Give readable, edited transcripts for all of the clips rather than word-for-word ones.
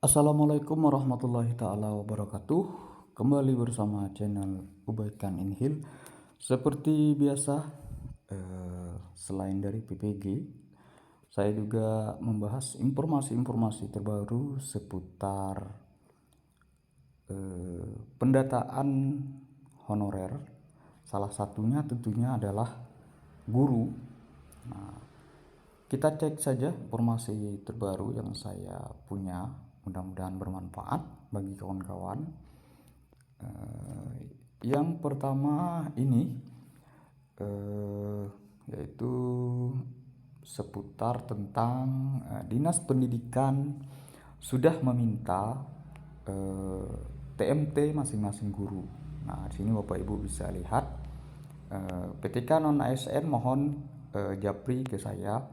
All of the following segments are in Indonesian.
Assalamualaikum warahmatullahi ta'ala wabarakatuh. Kembali bersama channel Ubaikan Inhil. Seperti biasa, selain dari PPG, saya juga membahas informasi-informasi terbaru seputar pendataan honorer. Salah satunya tentunya adalah guru. Kita cek saja informasi terbaru yang saya punya, mudah-mudahan bermanfaat bagi kawan-kawan. Yang pertama ini yaitu seputar tentang Dinas Pendidikan sudah meminta TMT masing-masing guru. Nah, di sini Bapak Ibu bisa lihat PTK non ASN mohon japri ke saya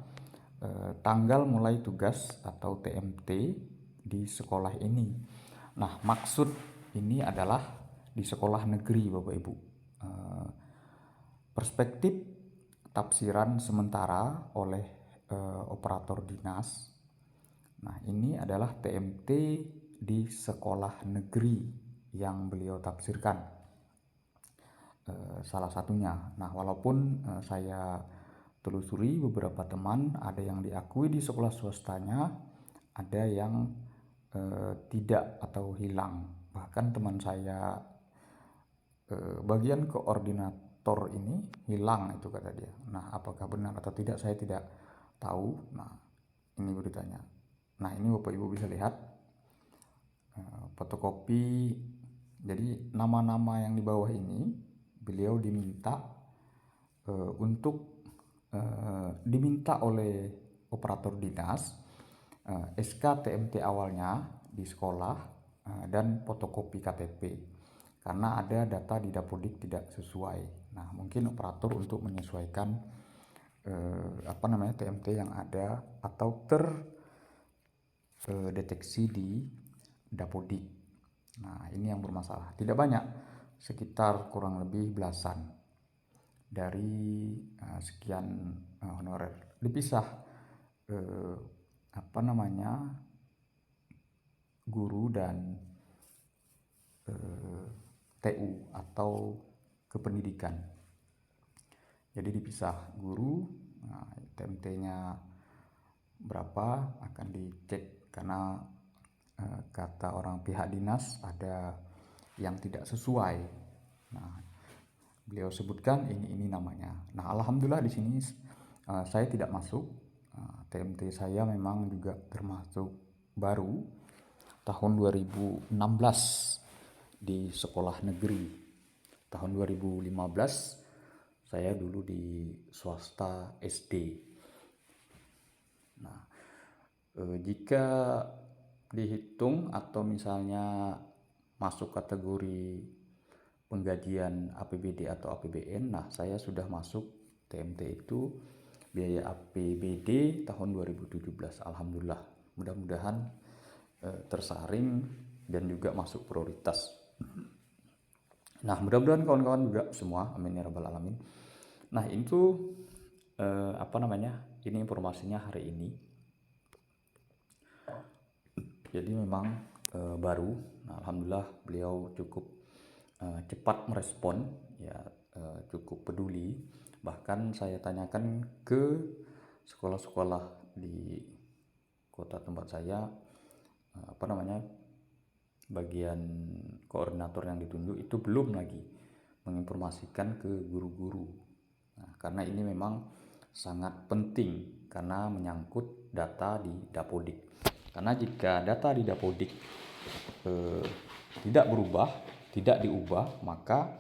tanggal mulai tugas atau TMT di sekolah ini. Nah, maksud ini adalah di sekolah negeri Bapak Ibu. Perspektif tafsiran sementara oleh operator dinas. Nah, ini adalah TMT di sekolah negeri yang beliau tafsirkan. Salah satunya. Nah, walaupun saya telusuri beberapa teman, ada yang diakui di sekolah swastanya, ada yang tidak atau hilang. Bahkan teman saya bagian koordinator ini hilang, itu kata dia. Nah, apakah benar atau tidak saya tidak tahu. Nah, ini beritanya. Nah, ini Bapak Ibu bisa lihat fotokopi. Jadi nama-nama yang di bawah ini beliau diminta untuk diminta oleh operator dinas SK TMT awalnya di sekolah dan fotokopi KTP, karena ada data di Dapodik tidak sesuai. Nah, mungkin operator untuk menyesuaikan TMT yang ada atau terdeteksi di Dapodik. Nah, ini yang bermasalah. Tidak banyak, sekitar kurang lebih belasan dari sekian honorer. Dipisah guru dan TU atau kependidikan. Jadi dipisah guru, TMT-nya berapa akan dicek, karena kata orang pihak dinas ada yang tidak sesuai. Nah, beliau sebutkan ini namanya. Nah, alhamdulillah di sini saya tidak masuk. TMT saya memang juga termasuk baru tahun 2016 di sekolah negeri. Tahun 2015 saya dulu di swasta SD. Nah, jika dihitung atau misalnya masuk kategori penggajian APBD atau APBN, nah saya sudah masuk TMT itu biaya APBD tahun 2017. Alhamdulillah, mudah-mudahan tersaring dan juga masuk prioritas. Nah, mudah-mudahan kawan-kawan juga semua, amin ya rabbal alamin. Nah, itu ini informasinya hari ini. Jadi memang baru. Nah, alhamdulillah beliau cukup cepat merespon, ya, cukup peduli. Bahkan saya tanyakan ke sekolah-sekolah di kota tempat saya, bagian koordinator yang ditunjuk itu belum lagi menginformasikan ke guru-guru. Nah, karena ini memang sangat penting karena menyangkut data di Dapodik. Karena jika data di Dapodik tidak berubah, tidak diubah, maka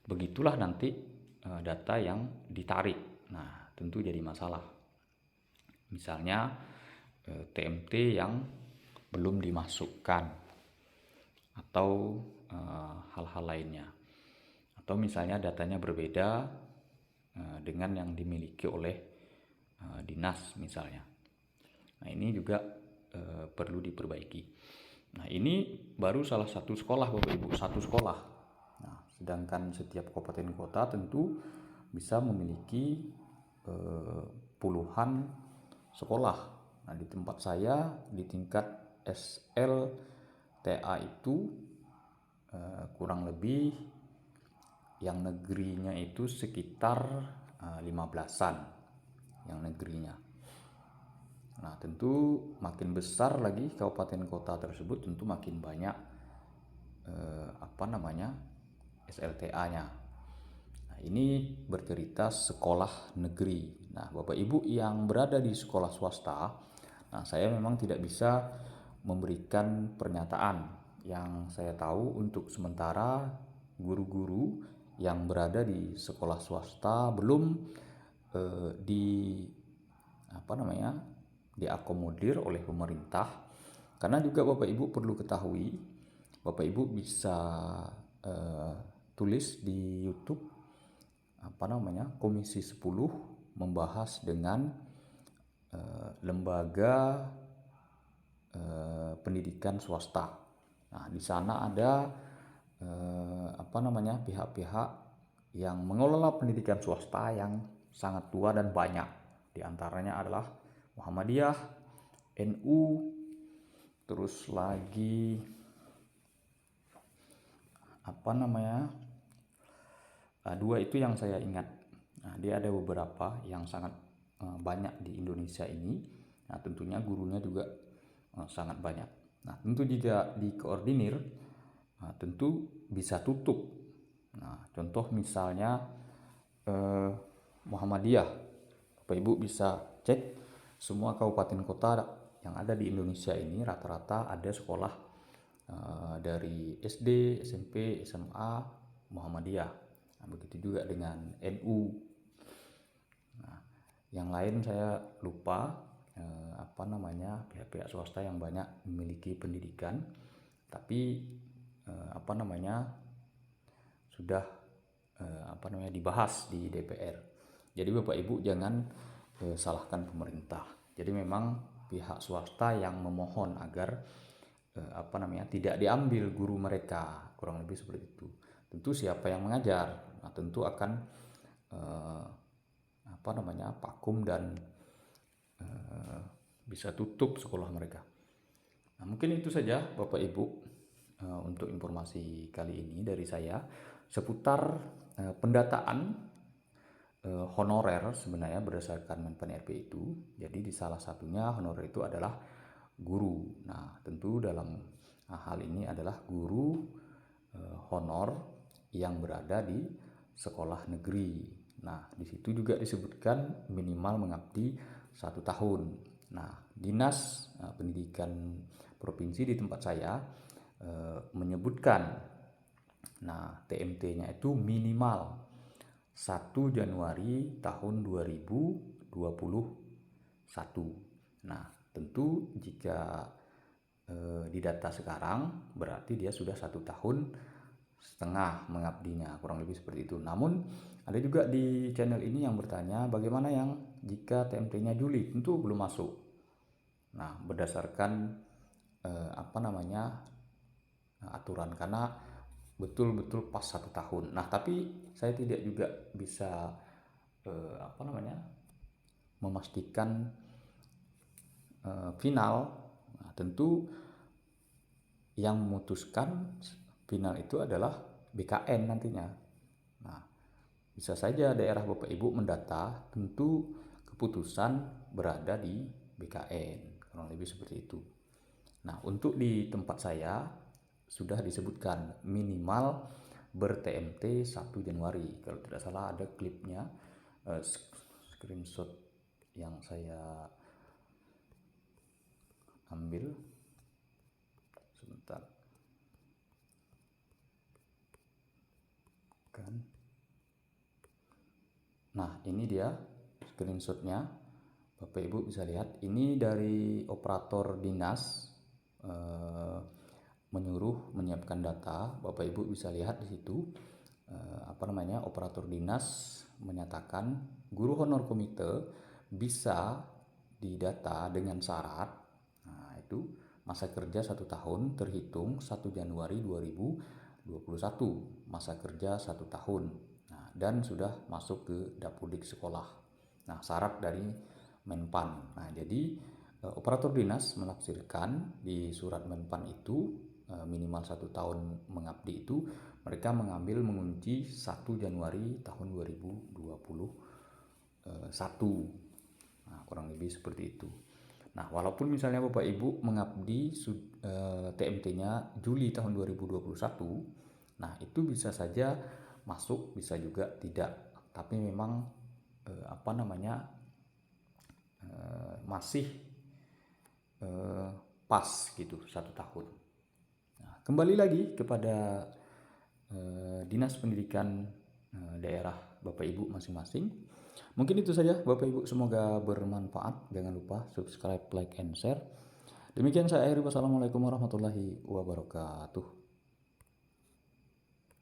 begitulah nanti data yang ditarik. Nah, tentu jadi masalah. Misalnya TMT yang belum dimasukkan atau hal-hal lainnya, atau misalnya datanya berbeda dengan yang dimiliki oleh dinas misalnya. Nah, ini juga perlu diperbaiki. Nah, ini baru salah satu sekolah Bapak Ibu, satu sekolah. Nah, sedangkan setiap kabupaten kota tentu bisa memiliki puluhan sekolah. Nah, di tempat saya di tingkat SLTA itu kurang lebih yang negerinya itu sekitar 15-an yang negerinya. Nah, tentu makin besar lagi kabupaten kota tersebut, tentu makin banyak SLTA-nya. Nah, ini bercerita sekolah negeri. Nah, Bapak Ibu yang berada di sekolah swasta, nah saya memang tidak bisa memberikan pernyataan. Yang saya tahu untuk sementara guru-guru yang berada di sekolah swasta belum diakomodir oleh pemerintah. Karena juga Bapak Ibu perlu ketahui, Bapak Ibu bisa tulis di YouTube Komisi 10 membahas dengan lembaga pendidikan swasta. Nah, di sana ada pihak-pihak yang mengelola pendidikan swasta yang sangat tua dan banyak. Di antaranya adalah Muhammadiyah, NU, terus lagi dua itu yang saya ingat. Nah, dia ada beberapa yang sangat banyak di Indonesia ini. Nah, tentunya gurunya juga sangat banyak. Nah, tentu jika dikoordinir, tentu bisa tutup. Nah, contoh misalnya Muhammadiyah, Bapak Ibu bisa cek semua kabupaten kota yang ada di Indonesia ini rata-rata ada sekolah dari SD, SMP, SMA Muhammadiyah. Nah, begitu juga dengan NU. Nah, yang lain saya lupa pihak-pihak swasta yang banyak memiliki pendidikan, tapi sudah dibahas di DPR. Jadi Bapak Ibu jangan salahkan pemerintah. Jadi memang pihak swasta yang memohon agar tidak diambil guru mereka, kurang lebih seperti itu. Tentu siapa yang mengajar, nah, tentu akan vakum dan bisa tutup sekolah mereka. Nah, mungkin itu saja Bapak Ibu untuk informasi kali ini dari saya seputar pendataan honorer sebenarnya berdasarkan Menpan RB itu. Jadi di salah satunya honorer itu adalah guru. Nah, tentu dalam hal ini adalah guru honor yang berada di sekolah negeri. Nah, di situ juga disebutkan minimal mengabdi 1 tahun. Nah, Dinas Pendidikan Provinsi di tempat saya menyebutkan, nah TMT-nya itu minimal 1 Januari tahun 2021. Nah, tentu jika didata sekarang berarti dia sudah 1,5 tahun mengabdinya, kurang lebih seperti itu. Namun ada juga di channel ini yang bertanya bagaimana yang jika TMT-nya Juli, tentu belum masuk. Nah, berdasarkan aturan, karena betul-betul pas 1 tahun. Nah, tapi saya tidak juga bisa memastikan final. Nah, tentu yang memutuskan final itu adalah BKN nantinya. Nah, bisa saja daerah Bapak Ibu mendata, tentu keputusan berada di BKN, kurang lebih seperti itu. Nah, untuk di tempat saya sudah disebutkan minimal ber-TMT 1 Januari. Kalau tidak salah ada klipnya, screenshot yang saya ambil. Sebentar. Nah, ini dia screenshotnya. Bapak Ibu bisa lihat, ini dari operator dinas menyuruh menyiapkan data. Bapak Ibu bisa lihat di situ operator dinas menyatakan guru honor komite bisa didata dengan syarat. Nah, itu masa kerja 1 tahun terhitung 1 Januari 2021, masa kerja 1 tahun. Nah, dan sudah masuk ke Dapudik sekolah. Nah, syarat dari Menpan. Nah, jadi Operator dinas menafsirkan di surat Menpan itu minimal 1 tahun mengabdi itu mereka mengambil mengunci 1 Januari tahun 2021. Nah, kurang lebih seperti itu. Nah, walaupun misalnya Bapak Ibu mengabdi TMT-nya Juli tahun 2021, nah itu bisa saja masuk, bisa juga tidak. Tapi memang masih pas gitu 1 tahun. Nah, kembali lagi kepada dinas pendidikan daerah Bapak Ibu masing-masing. Mungkin itu saja Bapak Ibu, semoga bermanfaat. Jangan lupa subscribe, like, and share. Demikian saya akhiri. Wassalamualaikum warahmatullahi wabarakatuh.